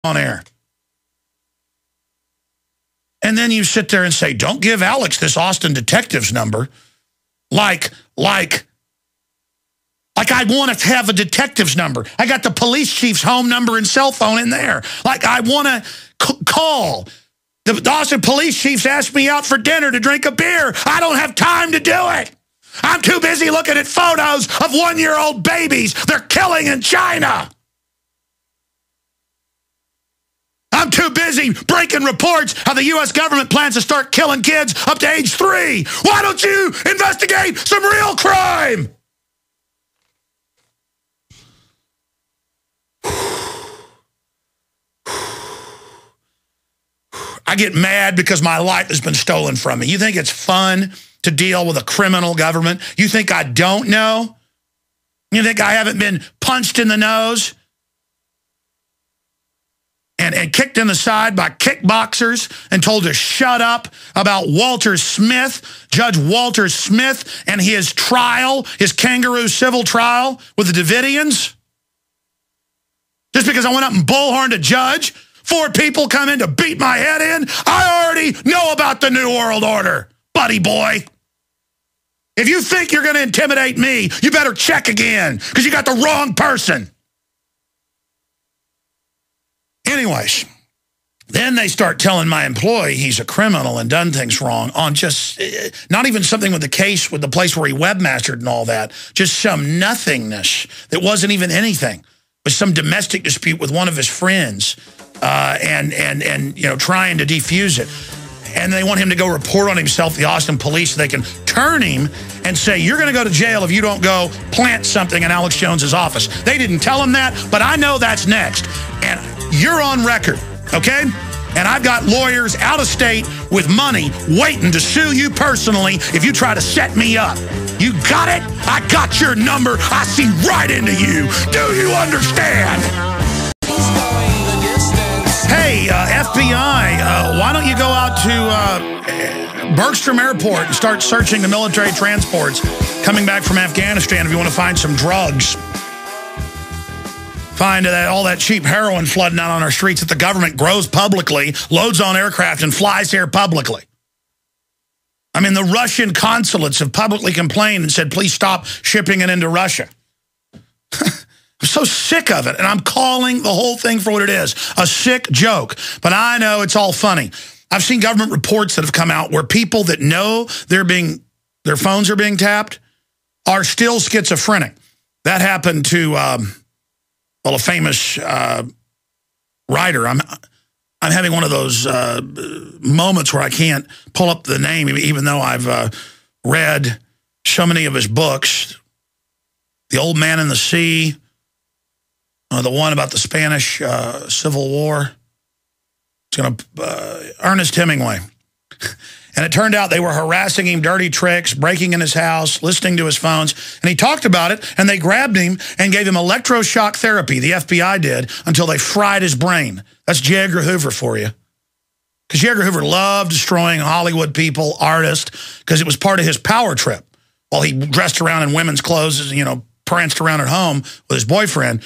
on air. And then you sit there and say, don't give Alex this Austin detective's number. Like I want to have a detective's number. I got the police chief's home number and cell phone in there. Like I want to call. The Austin police chief's asked me out for dinner to drink a beer. I don't have time to do it. I'm too busy looking at photos of one-year-old babies they're killing in China. I'm too busy breaking reports how the U.S. government plans to start killing kids up to age 3. Why don't you investigate some real crime? I get mad because my life has been stolen from me. You think it's fun to deal with a criminal government? You think I don't know? You think I haven't been punched in the nose and kicked in the side by kickboxers and told to shut up about Walter Smith, Judge Walter Smith, and his trial, his kangaroo civil trial with the Davidians? Just because I went up and bullhorned a judge, 4 people come in to beat my head in, I already know about the New World Order, buddy boy. If you think you're going to intimidate me, you better check again, because you got the wrong person. Anyways, then they start telling my employee he's a criminal and done things wrong on just, not even something with the case with the place where he webmastered and all that, just some nothingness that wasn't even anything. It was some domestic dispute with one of his friends and you know, trying to defuse it. And they want him to go report on himself to the Austin police so they can turn him and say, you're going to go to jail if you don't go plant something in Alex Jones's office. They didn't tell him that, but I know that's next. And you're on record, okay? And I've got lawyers out of state with money waiting to sue you personally if you try to set me up. You got it? I got your number. I see right into you. Do you understand? Hey, FBI, why don't you go out to Bergstrom Airport and start searching the military transports coming back from Afghanistan if you want to find some drugs. Find all that cheap heroin flooding out on our streets that the government grows publicly, loads on aircraft, and flies here publicly. I mean, the Russian consulates have publicly complained and said, please stop shipping it into Russia. I'm so sick of it, and I'm calling the whole thing for what it is, a sick joke. But I know it's all funny. I've seen government reports that have come out where people that know their phones are being tapped are still schizophrenic. That happened to, well, a famous writer. I'm having one of those moments where I can't pull up the name, even though I've read so many of his books. The Old Man in the Sea. The one about the Spanish Civil War. It's going to Ernest Hemingway. And it turned out they were harassing him, dirty tricks, breaking in his house, listening to his phones. And he talked about it, and they grabbed him and gave him electroshock therapy, the FBI did, until they fried his brain. That's J. Edgar Hoover for you. Because J. Edgar Hoover loved destroying Hollywood people, artists, because it was part of his power trip. While he dressed around in women's clothes, you know, pranced around at home with his boyfriend.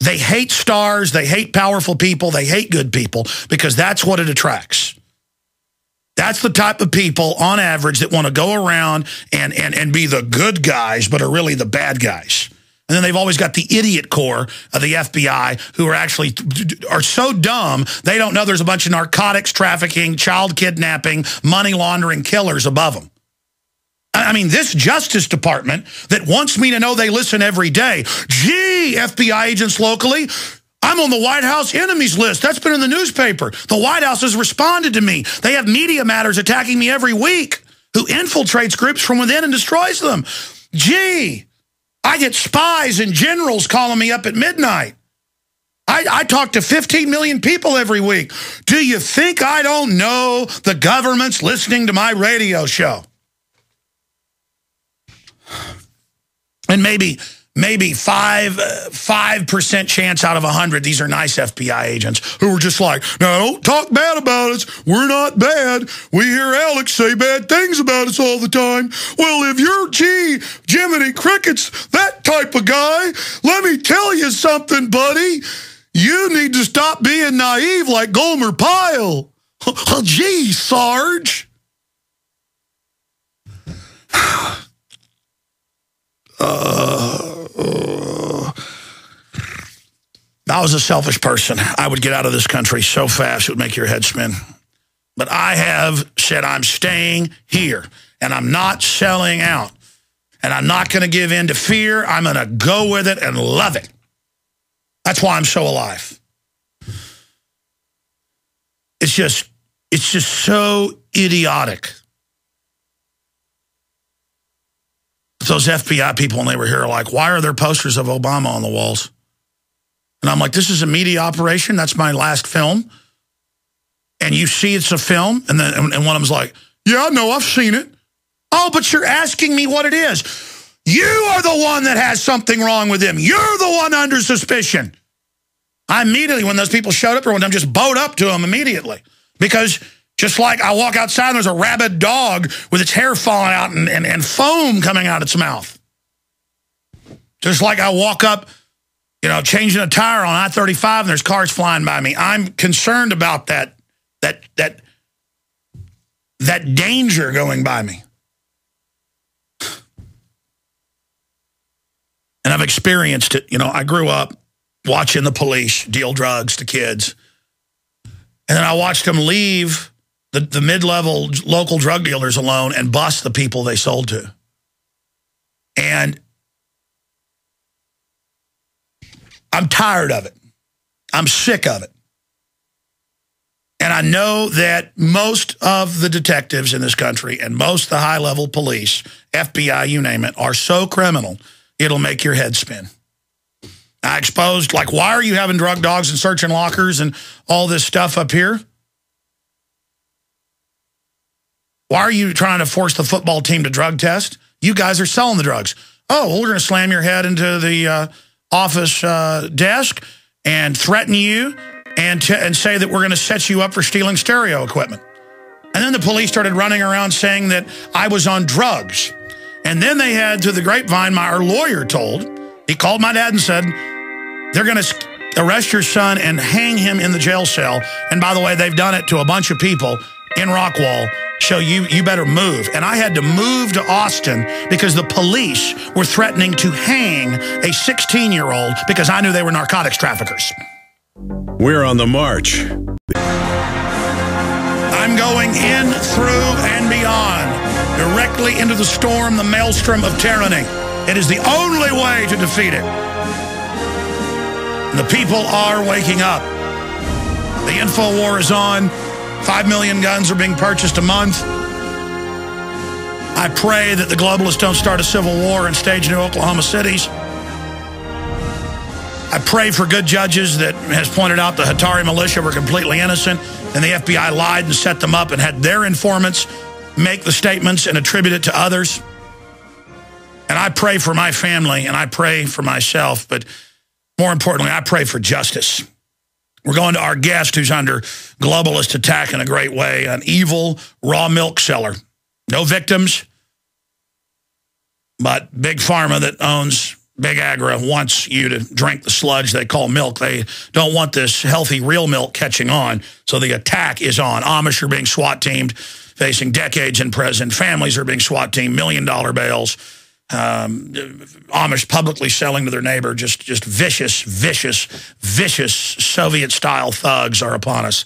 They hate stars, they hate powerful people, they hate good people, because that's what it attracts. That's the type of people, on average, that want to go around and be the good guys, but are really the bad guys. And then they've always got the idiot core of the FBI who are so dumb, they don't know there's a bunch of narcotics trafficking, child kidnapping, money laundering killers above them. I mean, this Justice Department that wants me to know they listen every day. Gee, FBI agents locally, I'm on the White House enemies list. That's been in the newspaper. The White House has responded to me. They have media matters attacking me every week who infiltrates groups from within and destroys them. Gee, I get spies and generals calling me up at midnight. I talk to 15 million people every week. Do you think I don't know the government's listening to my radio show? And maybe 5% chance out of 100, these are nice FBI agents who are just like, no, don't talk bad about us. We're not bad. We hear Alex say bad things about us all the time. Well, if you're Jiminy Cricket's that type of guy, let me tell you something, buddy. You need to stop being naive like Gomer Pyle. Oh, gee, Sarge. I was a selfish person. I would get out of this country so fast it would make your head spin. But I have said I'm staying here, and I'm not selling out. And I'm not going to give in to fear. I'm going to go with it and love it. That's why I'm so alive. It's just so idiotic. Those FBI people, when they were here, are like, why are there posters of Obama on the walls? And I'm like, this is a media operation. That's my last film. And you see it's a film. And then and one of them's like, yeah, no, I've seen it. Oh, but you're asking me what it is. You are the one that has something wrong with him. You're the one under suspicion. I immediately, when those people showed up, or when I'm just bowed up to them immediately. Because just like I walk outside and there's a rabid dog with its hair falling out and foam coming out its mouth. Just like I walk up, you know, changing a tire on I-35 and there's cars flying by me. I'm concerned about that danger going by me. And I've experienced it. You know, I grew up watching the police deal drugs to kids. And then I watched them leave the mid-level local drug dealers alone and bust the people they sold to. And I'm tired of it. I'm sick of it. And I know that most of the detectives in this country and most of the high-level police, FBI, you name it, are so criminal, it'll make your head spin. I exposed, like, why are you having drug dogs and searching lockers and all this stuff up here? Why are you trying to force the football team to drug test? You guys are selling the drugs. Oh, well, we're going to slam your head into the office desk and threaten you and say that we're going to set you up for stealing stereo equipment. And then the police started running around saying that I was on drugs. And then they had, through the grapevine, our lawyer told, he called my dad and said, they're going to arrest your son and hang him in the jail cell. And by the way, they've done it to a bunch of people in Rockwall. So you better move. And I had to move to Austin because the police were threatening to hang a 16-year-old because I knew they were narcotics traffickers. We're on the march. I'm going in, through, and beyond, directly into the storm, the maelstrom of tyranny. It is the only way to defeat it. The people are waking up. The info war is on. 5 million guns are being purchased a month. I pray that the globalists don't start a civil war and stage new Oklahoma cities. I pray for good judges that has pointed out the Hatari militia were completely innocent and the FBI lied and set them up and had their informants make the statements and attribute it to others. And I pray for my family and I pray for myself, but more importantly, I pray for justice. We're going to our guest who's under globalist attack in a great way, an evil raw milk seller. No victims, but Big Pharma that owns Big Agra wants you to drink the sludge they call milk. They don't want this healthy real milk catching on, so the attack is on. Amish are being SWAT-teamed, facing decades in prison. Families are being SWAT-teamed, million-dollar bails. Amish publicly selling to their neighbor, just vicious Soviet-style thugs are upon us.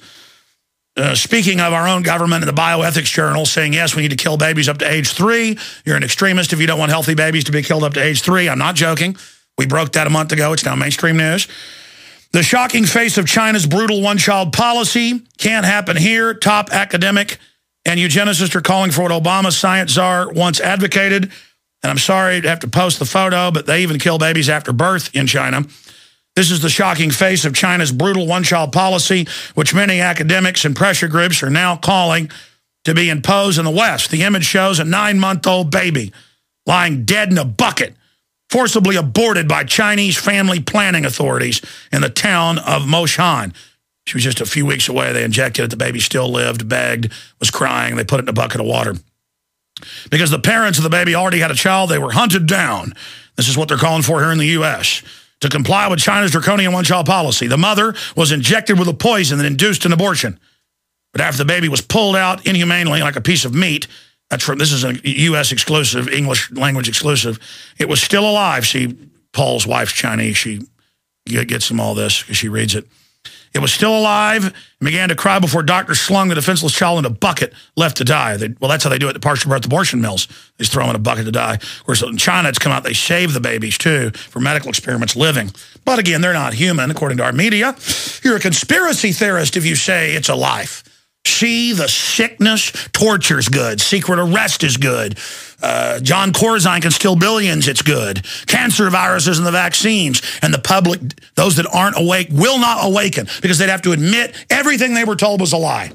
Speaking of our own government and the bioethics journal saying, yes, we need to kill babies up to age 3. You're an extremist if you don't want healthy babies to be killed up to age 3. I'm not joking. We broke that a month ago. It's now mainstream news. The shocking face of China's brutal one-child policy can't happen here. Top academic and eugenicists are calling for what Obama's science czar once advocated. And I'm sorry to have to post the photo, but they even kill babies after birth in China. This is the shocking face of China's brutal one-child policy, which many academics and pressure groups are now calling to be imposed in the West. The image shows a 9-month-old baby lying dead in a bucket, forcibly aborted by Chinese family planning authorities in the town of Moshan. She was just a few weeks away. They injected it. The baby still lived, begged, was crying. They put it in a bucket of water. Because the parents of the baby already had a child, they were hunted down. This is what they're calling for here in the U.S. to comply with China's draconian one-child policy. The mother was injected with a poison that induced an abortion. But after the baby was pulled out inhumanely like a piece of meat, this is a U.S. exclusive, English language exclusive, it was still alive. See, Paul's wife's Chinese. She gets him all this because she reads it. It was still alive and began to cry before doctors slung the defenseless child in a bucket, left to die. Well, that's how they do it at the partial birth abortion mills. They just throw them in a bucket to die. Of course, in China, it's come out, they save the babies, too, for medical experiments living. But again, they're not human, according to our media. You're a conspiracy theorist if you say it's a life. See, the sickness, torture's good. Secret arrest is good. John Corzine can steal billions, it's good. Cancer viruses and the vaccines. And the public, those that aren't awake, will not awaken because they'd have to admit everything they were told was a lie.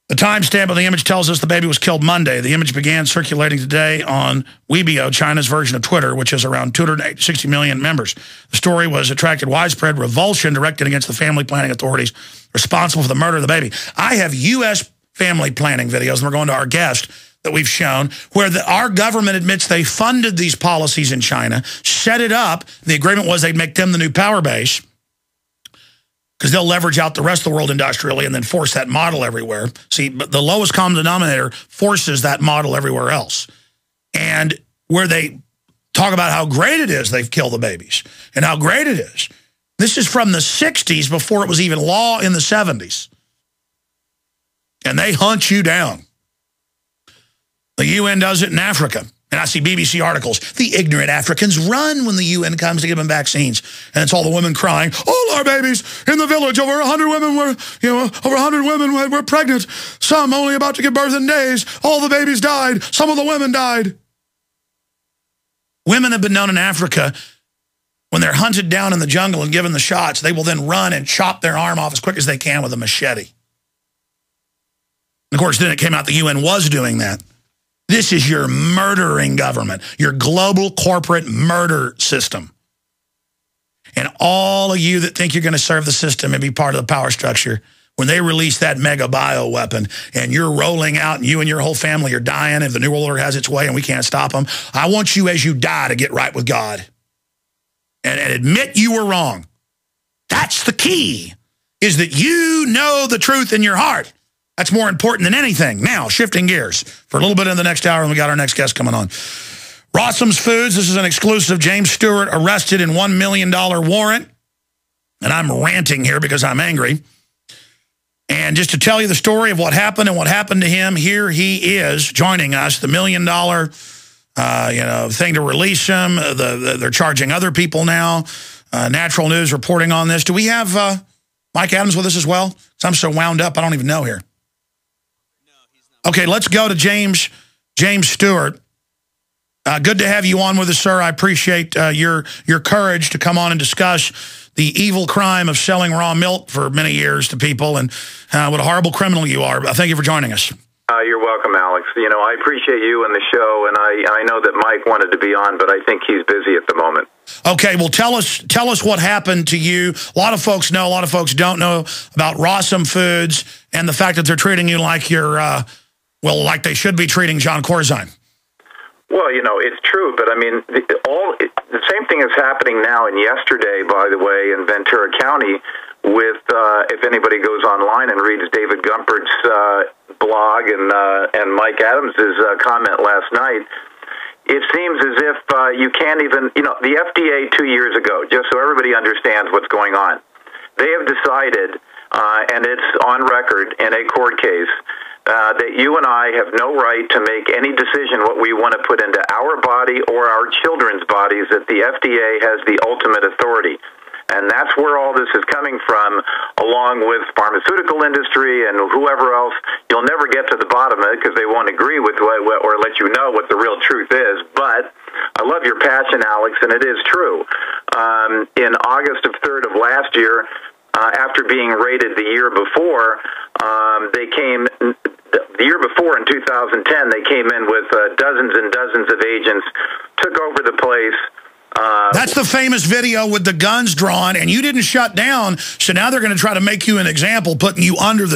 The timestamp of the image tells us the baby was killed Monday. The image began circulating today on Weibo, China's version of Twitter, which has around 260 million members. The story was attracted widespread revulsion directed against the family planning authorities responsible for the murder of the baby. I have U.S. family planning videos, and we're going to our guest that we've shown, where our government admits they funded these policies in China, set it up. The agreement was they'd make them the new power base, because they'll leverage out the rest of the world industrially and then force that model everywhere. See, but the lowest common denominator forces that model everywhere else. And where they talk about how great it is they've killed the babies and how great it is. This is from the 60s before it was even law in the 70s. And they hunt you down. The UN does it in Africa. And I see BBC articles. The ignorant Africans run when the UN comes to give them vaccines. And it's all the women crying, all our babies in the village, over 100 women were pregnant. Some only about to give birth in days. All the babies died. Some of the women died. Women have been known in Africa, when they're hunted down in the jungle and given the shots, they will then run and chop their arm off as quick as they can with a machete. And of course, then it came out the UN was doing that. This is your murdering government, your global corporate murder system. And all of you that think you're going to serve the system and be part of the power structure, when they release that mega bioweapon and you're rolling out and you and your whole family are dying if the New World Order has its way and we can't stop them, I want you as you die to get right with God and admit you were wrong. That's the key, is that you know the truth in your heart. That's more important than anything. Now, shifting gears for a little bit in the next hour, and we got our next guest coming on. Rawsome Foods, this is an exclusive. James Stewart arrested in $1 million warrant. And I'm ranting here because I'm angry. And just to tell you the story of what happened and what happened to him, here he is joining us, the $1 million thing to release him. They're charging other people now. Natural News reporting on this. Do we have Mike Adams with us as well? Because I'm so wound up, I don't even know here. Okay, let's go to James Stewart. Good to have you on with us, sir. I appreciate your courage to come on and discuss the evil crime of selling raw milk for many years to people and what a horrible criminal you are. Thank you for joining us. You're welcome, Alex. You know, I appreciate you and the show, and I know that Mike wanted to be on, but I think he's busy at the moment. Okay, well, tell us what happened to you. A lot of folks know, a lot of folks don't know about Rawsome Foods and the fact that they're treating you like you're, like they should be treating John Corzine. Well, you know, it's true, but I mean, the same thing is happening now and yesterday, by the way, in Ventura County with, if anybody goes online and reads David Gumpert's blog and Mike Adams' comment last night, it seems as if you can't even, the FDA 2 years ago, just so everybody understands what's going on, they have decided, and it's on record in a court case, that you and I have no right to make any decision what we want to put into our body or our children's bodies, that the FDA has the ultimate authority. And that's where all this is coming from, along with pharmaceutical industry and whoever else. You'll never get to the bottom of it because they won't agree with or let you know what the real truth is. But I love your passion, Alex, and it is true. In August of 3rd of last year, after being raided the year before, the year before in 2010, they came in with dozens and dozens of agents, took over the place. That's the famous video with the guns drawn, and you didn't shut down, so now they're going to try to make you an example, putting you under the